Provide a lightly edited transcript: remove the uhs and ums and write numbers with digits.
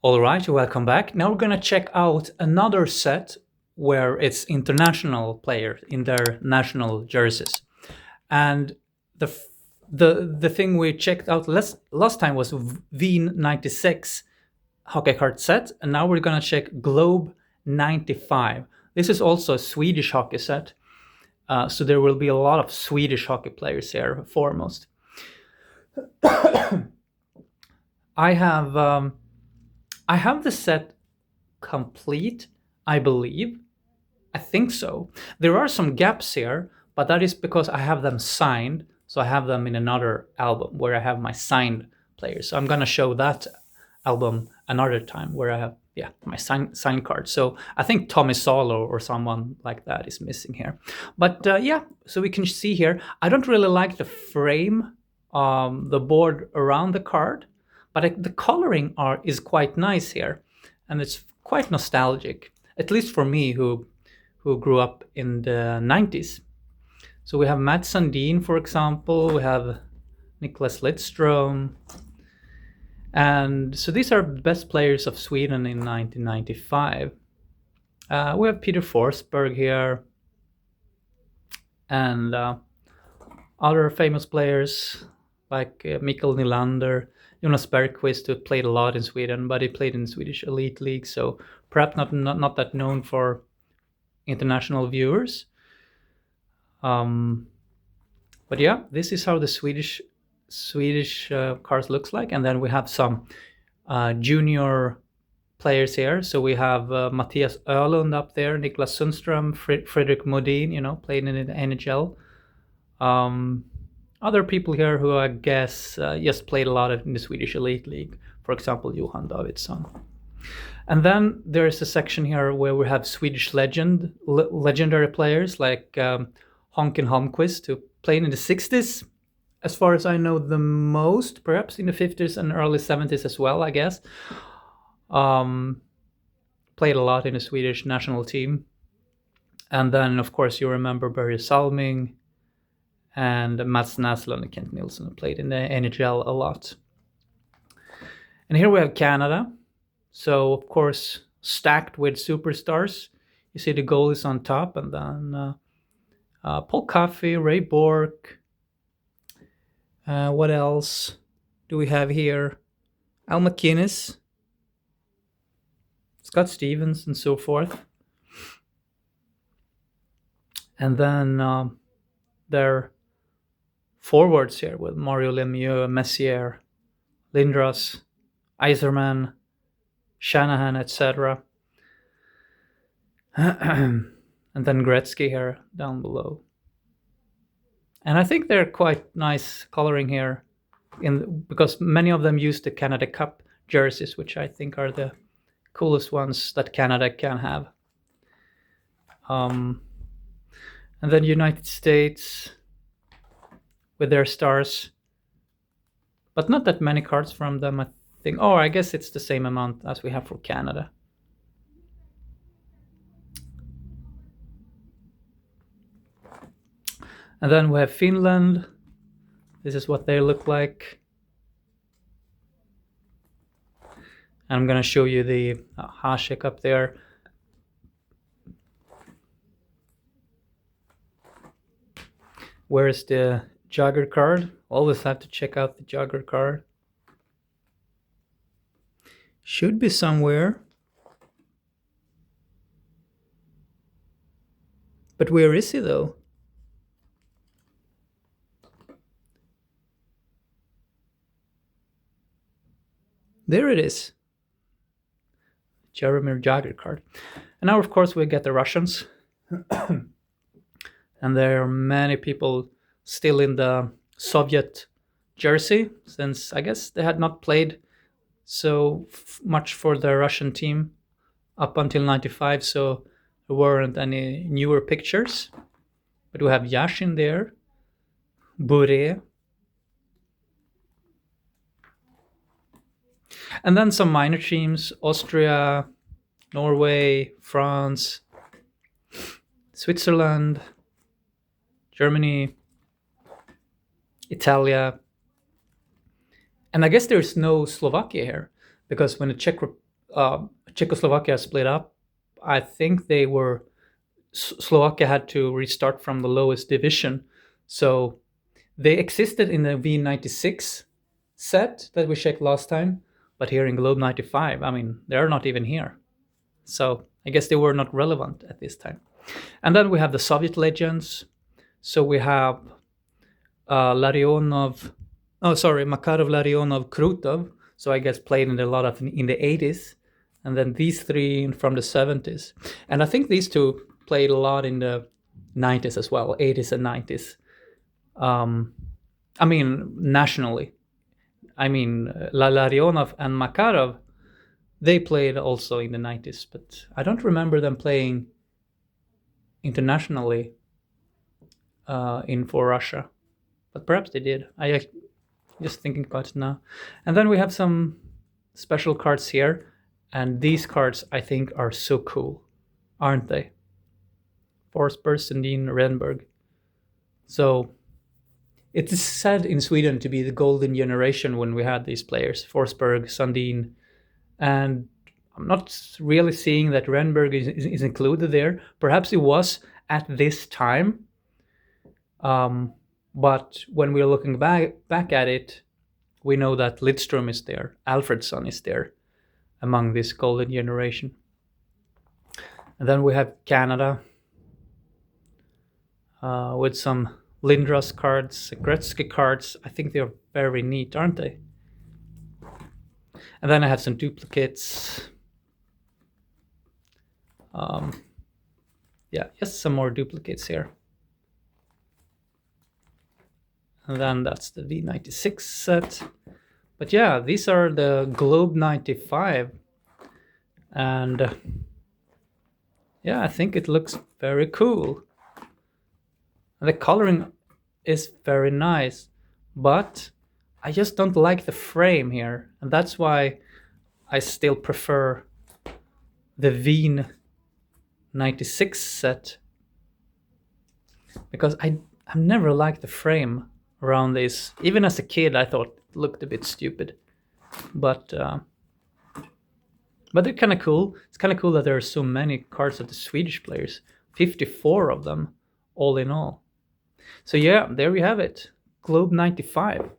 All right, welcome back. Now we're gonna check out another set where it's international players in their national jerseys. And the f- the thing we checked out last time was V96 hockey card set, and now we're gonna check Globe 95. This is also a Swedish hockey set, so there will be a lot of Swedish hockey players here foremost. I have I have the set complete, I believe. I think so. There are some gaps here, but that is because I have them signed. So I have them in another album where I have my signed players. So I'm gonna show that album another time where I have my signed card. So I think Tommy Salo or someone like that is missing here. But so we can see here. I don't really like the frame, the board around the card, but the coloring is quite nice here, and it's quite nostalgic, at least for me who grew up in the 90s. So we have Matt Sundin, for example. We have Niklas Lidström. And so these are the best players of Sweden in 1995. We have Peter Forsberg here. And other famous players like Mikael Nylander, Jonas Bergqvist, who played a lot in Sweden, but he played in Swedish Elite League, so perhaps not that known for international viewers. But yeah, this is how the Swedish cars looks like, and then we have some junior players here. So we have Mattias Öhlund up there, Niklas Sundström, Fredrik Modin, playing in the NHL. Other people here who I guess just played a lot in the Swedish Elite League, for example, Johan Davidsson. And then there's a section here where we have Swedish legendary players like Honken Holmqvist, who played in the 60s, as far as I know, the most, perhaps in the 50s and early 70s as well, I guess. Played a lot in the Swedish national team. And then, of course, you remember Börje Salming and Mats Naslund and Kent Nilsson, who played in the NHL a lot. And here we have Canada. So, of course, stacked with superstars. You see the goalies on top, and then Paul Coffey, Ray Bourque. What else do we have here? Al McInnes, Scott Stevens, and so forth. And then their forwards here with Mario Lemieux, Messier, Lindros, Iserman, Shanahan, etc. And then Gretzky here down below. And I think they're quite nice coloring here, because many of them use the Canada Cup jerseys, which I think are the coolest ones that Canada can have. And then United States with their stars, but not that many cards from them, I think. Oh, I guess it's the same amount as we have for Canada. And then we have Finland. This is what they look like. And I'm going to show you the Hasek up there. Where's the Jagger card? Always have to check out the Jagger card. Should be somewhere. But where is he though? There it is. Jaromir Jagr card. And now, of course, we get the Russians. And there are many people still in the Soviet jersey, since I guess they had not played so much for the Russian team up until 95, so there weren't any newer pictures. But we have Yashin there, Bure, and then some minor teams: Austria, Norway, France, Switzerland, Germany, Italia. And I guess there's no Slovakia here, because when the Czech Czechoslovakia split up, I think they were Slovakia had to restart from the lowest division. So they existed in the V96 set that we checked last time, but here in Globe 95, I mean, they're not even here. So I guess they were not relevant at this time. And then we have the Soviet legends. So we have Larionov, oh sorry, Makarov, Larionov, Krutov. So I guess played in a lot of in the 80s, and then these three from the 70s. And I think these two played a lot in the 90s as well, 80s and 90s. I mean, nationally. I mean, Larionov and Makarov, they played also in the 90s, but I don't remember them playing internationally in for Russia. But perhaps they did. I just thinking about it now. And then we have some special cards here, and these cards I think are so cool, aren't they? Forsberg, Sundin, Renberg. So it is said in Sweden to be the golden generation when we had these players, Forsberg, Sundin, and I'm not really seeing that Renberg is included there. Perhaps it was at this time, but when we're looking back at it, we know that Lidström is there, Alfredsson is there among this golden generation. And then we have Canada with some Lindros cards, Gretzky cards. I think they're very neat, aren't they? And then I have some duplicates. Yeah, just some more duplicates here. And then that's the V96 set. But yeah, these are the Globe 95. And yeah, I think it looks very cool. And the coloring is very nice, but I just don't like the frame here. And that's why I still prefer the Veen 96 set, because I've never liked the frame around this. Even as a kid, I thought it looked a bit stupid, but they're kind of cool. It's kind of cool that there are so many cards of the Swedish players, 54 of them, all in all. So yeah, there we have it, Globe 95.